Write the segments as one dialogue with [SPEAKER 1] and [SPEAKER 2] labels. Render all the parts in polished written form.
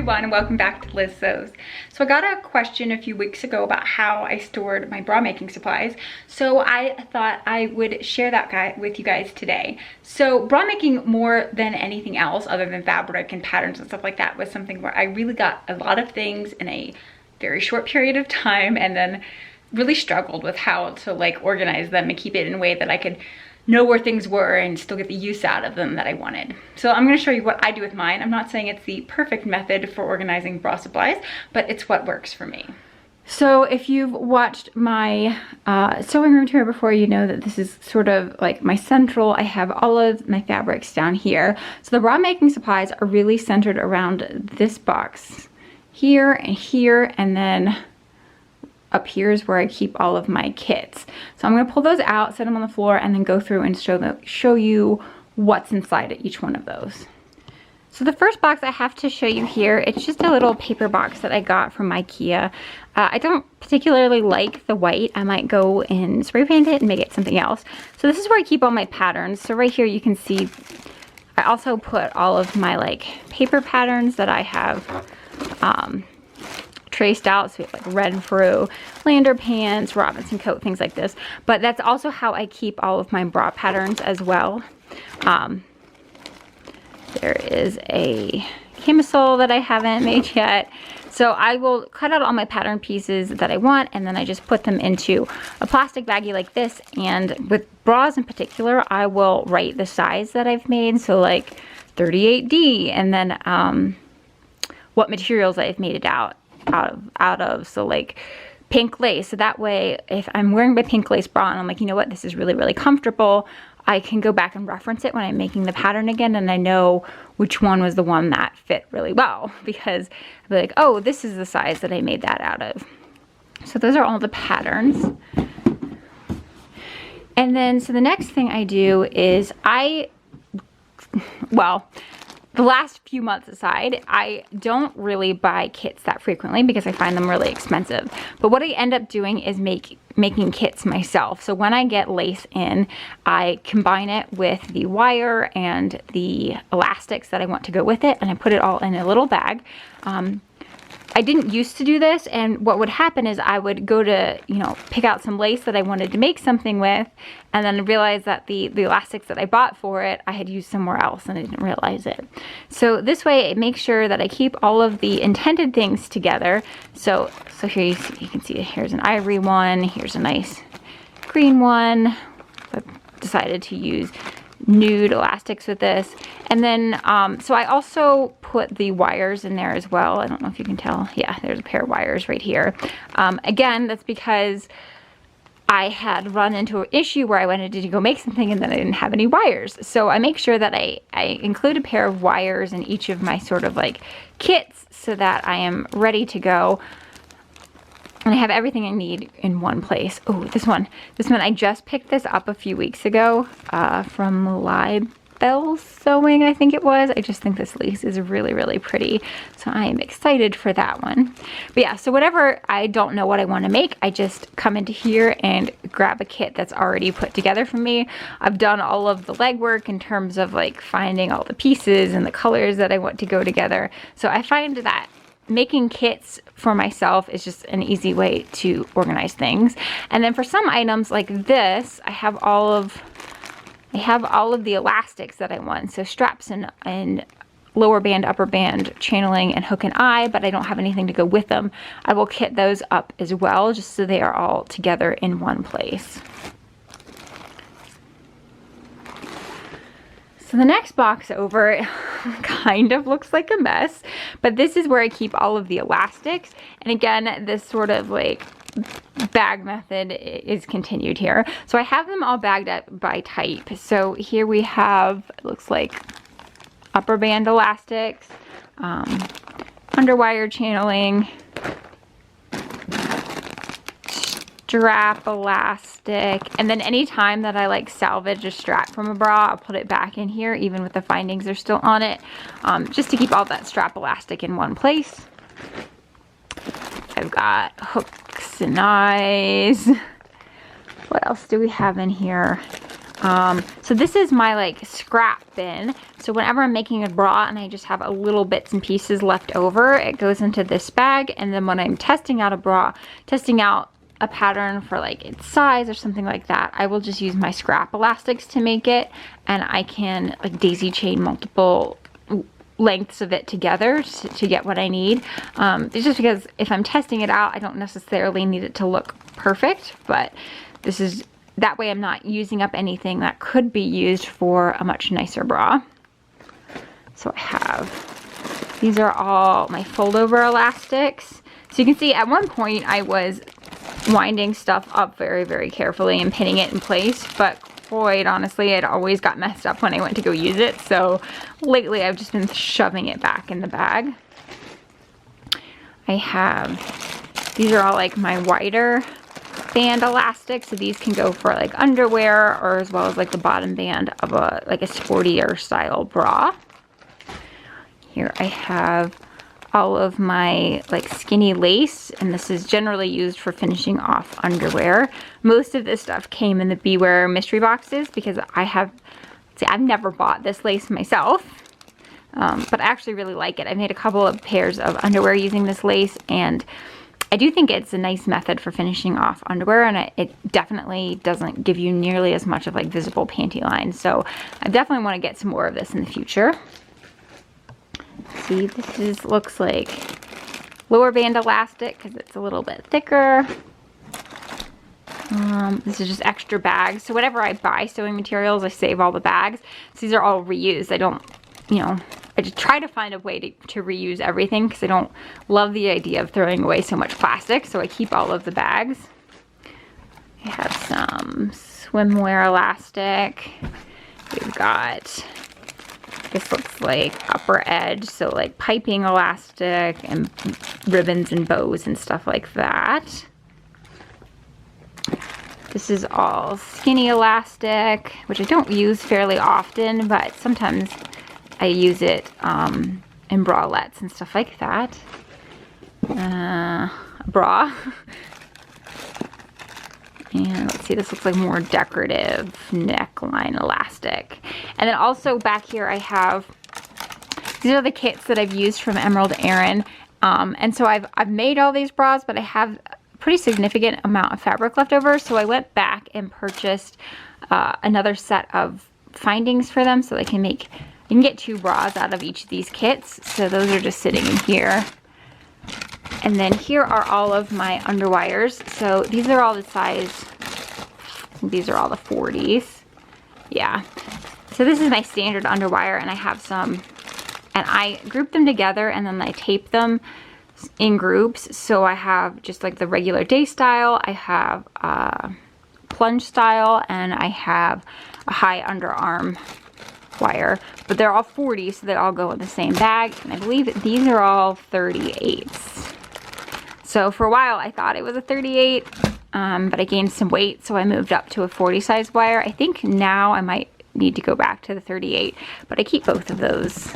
[SPEAKER 1] everyone, and welcome back to Liz Sews. So I got a question a few weeks ago about how I stored my bra making supplies. So I thought I would share that with you guys today. So bra making, more than anything else other than fabric and patterns and stuff like that, was something where I really got a lot of things in a very short period of time, and then really struggled with how to like organize them and keep it in a way that I could know where things were and still get the use out of them that I wanted. So I'm going to show you what I do with mine. I'm not saying it's the perfect method for organizing bra supplies, but it's what works for me. So if you've watched my sewing room tour before, you know that this is sort of like my central. I have all of my fabrics down here. So the bra making supplies are really centered around this box here, and then up here is where I keep all of my kits. So I'm going to pull those out, set them on the floor, and then go through and show you what's inside of each one of those. So the first box I have to show you here, it's just a little paper box that I got from IKEA. I don't particularly like the white. I might go and spray paint it and make it something else. So this is where I keep all my patterns. So right here you can see I also put all of my like paper patterns that I have traced out. So we have like Renfrew, Lander pants, Robinson coat, things like this. But that's also how I keep all of my bra patterns as well. There is a camisole that I haven't made yet. So I will cut out all my pattern pieces that I want, and then I just put them into a plastic baggie like this. And with bras in particular, I will write the size that I've made. So like 38D, and then what materials I've made it out of. So like pink lace. So that way, if I'm wearing my pink lace bra and I'm like, you know what, this is really, really comfortable, I can go back and reference it when I'm making the pattern again, and I know which one was the one that fit really well, because I'll be like, oh, this is the size that I made that out of. So those are all the patterns. And then, so the next thing I do is the last few months aside, I don't really buy kits that frequently because I find them really expensive. But what I end up doing is making kits myself. So when I get lace in, I combine it with the wire and the elastics that I want to go with it, and I put it all in a little bag. I didn't used to do this, and what would happen is I would go to, you know, pick out some lace that I wanted to make something with, and then realize that the elastics that I bought for it, I had used somewhere else and I didn't realize it. So this way it makes sure that I keep all of the intended things together. So here you can see here's an ivory one, here's a nice green one. I decided to use nude elastics with this. And then so I also put the wires in there as well. I don't know if you can tell. Yeah, there's a pair of wires right here. Again, that's because I had run into an issue where I wanted to go make something and then I didn't have any wires. So I make sure that I include a pair of wires in each of my sort of like kits so that I am ready to go. And I have everything I need in one place. Oh, this one, I just picked this up a few weeks ago from Libel Sewing, I think it was. I just think this lace is really, really pretty. So I am excited for that one. But yeah, so whatever I don't know what I want to make, I just come into here and grab a kit that's already put together for me. I've done all of the legwork in terms of like finding all the pieces and the colors that I want to go together. So I find that making kits for myself is just an easy way to organize things. And then for some items like this, I have all of the elastics that I want. So straps and lower band, upper band, channeling, and hook and eye, but I don't have anything to go with them. I will kit those up as well, just so they are all together in one place. So the next box over kind of looks like a mess, but this is where I keep all of the elastics. And again, this sort of like bag method is continued here. So I have them all bagged up by type. So here we have, it looks like upper band elastics, underwire channeling, strap elastic, and then anytime that I like salvage a strap from a bra, I'll put it back in here even with the findings are still on it, just to keep all that strap elastic in one place. I've got hooks and eyes. What else do we have in here? So this is my like scrap bin. So whenever I'm making a bra and I just have a little bits and pieces left over, it goes into this bag. And then when I'm testing out a bra, testing out a pattern for like its size or something like that, I will just use my scrap elastics to make it, and I can like daisy chain multiple lengths of it together to get what I need. It's just because if I'm testing it out, I don't necessarily need it to look perfect, but this is that way I'm not using up anything that could be used for a much nicer bra. So I have, these are all my fold over elastics. So you can see at one point I was winding stuff up very, very carefully and pinning it in place, but quite honestly, it always got messed up when I went to go use it. So lately I've just been shoving it back in the bag. I have, these are all like my wider band elastics. So these can go for like underwear, or as well as like the bottom band of a like a sportier style bra. Here I have all of my like skinny lace, and this is generally used for finishing off underwear. Most of this stuff came in the Beware mystery boxes because I've never bought this lace myself, but I actually really like it. I made a couple of pairs of underwear using this lace, and I do think it's a nice method for finishing off underwear, and it definitely doesn't give you nearly as much of like visible panty line. So I definitely want to get some more of this in the future. See, this looks like lower band elastic because it's a little bit thicker. This is just extra bags. So whenever I buy sewing materials, I save all the bags. So these are all reused. I don't, you know, I just try to find a way to reuse everything because I don't love the idea of throwing away so much plastic. So I keep all of the bags. I have some swimwear elastic. We've got, this looks like upper edge, so like piping elastic and ribbons and bows and stuff like that. This is all skinny elastic, which I don't use fairly often, but sometimes I use it in bralettes and stuff like that. Bra. And let's see, this looks like more decorative neckline elastic. And then also back here I have, these are the kits that I've used from Emerald Erin. And so I've made all these bras, but I have a pretty significant amount of fabric left over. So I went back and purchased another set of findings for them so they can make, you can get 2 bras out of each of these kits. So those are just sitting in here. And then here are all of my underwires. So these are all the size, these are all the 40s. Yeah. So this is my standard underwire, and I have some, and I group them together and then I tape them in groups. So I have just like the regular day style, I have plunge style, and I have a high underarm wire, but they're all 40, so they all go in the same bag. And I believe that these are all 38s. So for a while I thought it was a 38, but I gained some weight, so I moved up to a 40 size wire. I think now I might need to go back to the 38, but I keep both of those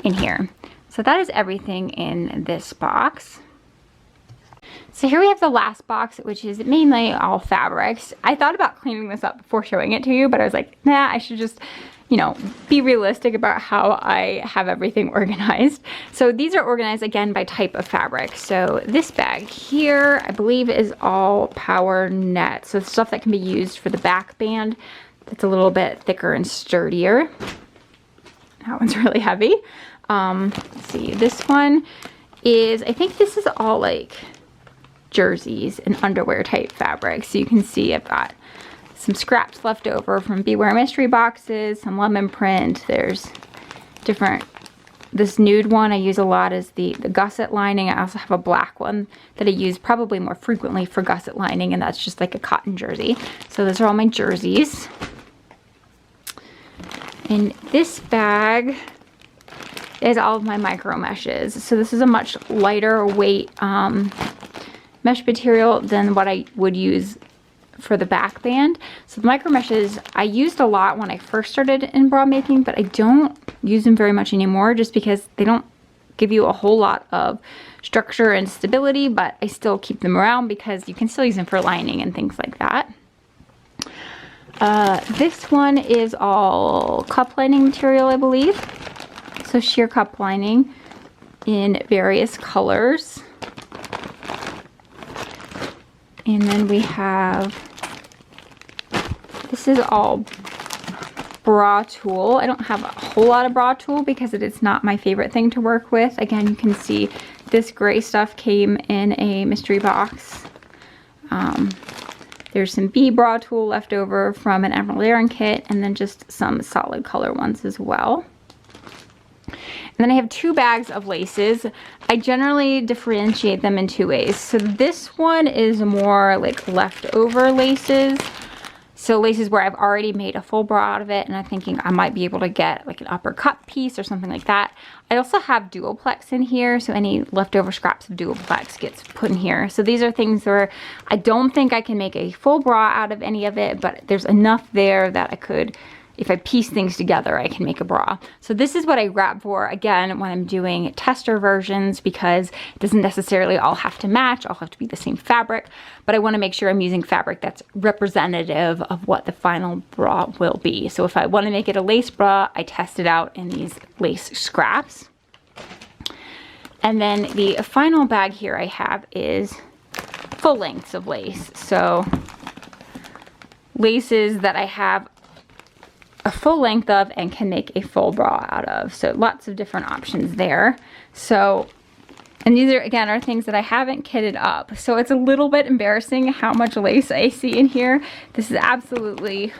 [SPEAKER 1] in here. So that is everything in this box. So here we have the last box, which is mainly all fabrics. I thought about cleaning this up before showing it to you, but I was like, nah, I should just, you know, be realistic about how I have everything organized. So these are organized again by type of fabric. So this bag here, I believe, is all power net. So stuff that can be used for the back band that's a little bit thicker and sturdier. That one's really heavy. Let's see, this one is, I think this is all like jerseys and underwear type fabric. So you can see I've got some scraps left over from Beware mystery boxes, some lemon print. There's different, this nude one I use a lot is the gusset lining. I also have a black one that I use probably more frequently for gusset lining, and that's just like a cotton jersey. So those are all my jerseys. And this bag is all of my micro meshes. So this is a much lighter weight mesh material than what I would use for the back band. So the micro meshes I used a lot when I first started in bra making, but I don't use them very much anymore just because they don't give you a whole lot of structure and stability, but I still keep them around because you can still use them for lining and things like that. This one is all cup lining material, I believe. So sheer cup lining in various colors. And then we have, this is all bra tulle. I don't have a whole lot of bra tulle because it is not my favorite thing to work with. Again, you can see this gray stuff came in a mystery box. There's some bee bra tulle left over from an Emerald Erin kit, and then just some solid color ones as well. And then I have 2 bags of laces. I generally differentiate them in 2 ways. So this one is more like leftover laces. So laces where I've already made a full bra out of it, and I'm thinking I might be able to get like an upper cut piece or something like that. I also have Duoplex in here, so any leftover scraps of Duoplex gets put in here. So these are things where I don't think I can make a full bra out of any of it, but there's enough there that I could, if I piece things together, I can make a bra. So this is what I grab for, again, when I'm doing tester versions, because it doesn't necessarily all have to match, all have to be the same fabric, but I wanna make sure I'm using fabric that's representative of what the final bra will be. So if I wanna make it a lace bra, I test it out in these lace scraps. And then the final bag here I have is full lengths of lace. So laces that I have a full length of and can make a full bra out of. So lots of different options there. So, and these are, again, are things that I haven't kitted up. So it's a little bit embarrassing how much lace I see in here. This is absolutely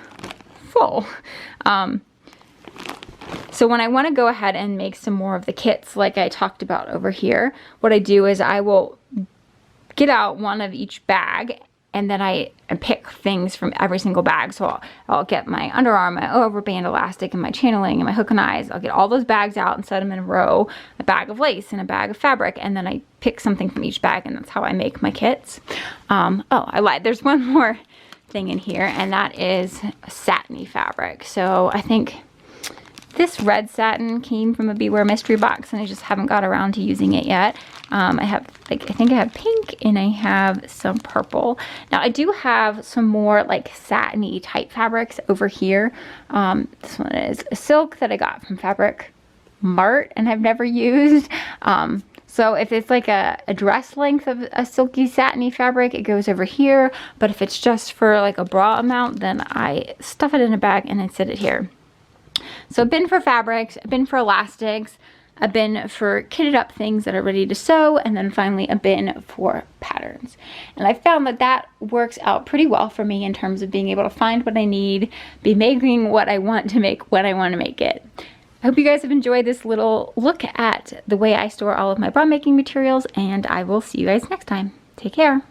[SPEAKER 1] full. So when I want to go ahead and make some more of the kits like I talked about over here, what I do is I will get out one of each bag, and then I pick things from every single bag. So I'll get my underarm, my overband elastic, and my channeling, and my hook and eyes. I'll get all those bags out and set them in a row, a bag of lace and a bag of fabric, and then I pick something from each bag, and that's how I make my kits. Oh, I lied. There's one more thing in here, and that is satiny fabric. So I think this red satin came from a Beware mystery box, and I just haven't got around to using it yet. I have, like, I think I have pink and I have some purple. Now I do have some more like satiny type fabrics over here. This one is a silk that I got from Fabric Mart and I've never used. So if it's like a dress length of a silky satiny fabric, it goes over here. But if it's just for like a bra amount, then I stuff it in a bag and I set it here. So I've been for fabrics, I've been for elastics, I've been for kitted up things that are ready to sew, and then finally a bin for patterns. And I found that that works out pretty well for me in terms of being able to find what I need, be making what I want to make when I want to make it. I hope you guys have enjoyed this little look at the way I store all of my bra making materials, and I will see you guys next time. Take care.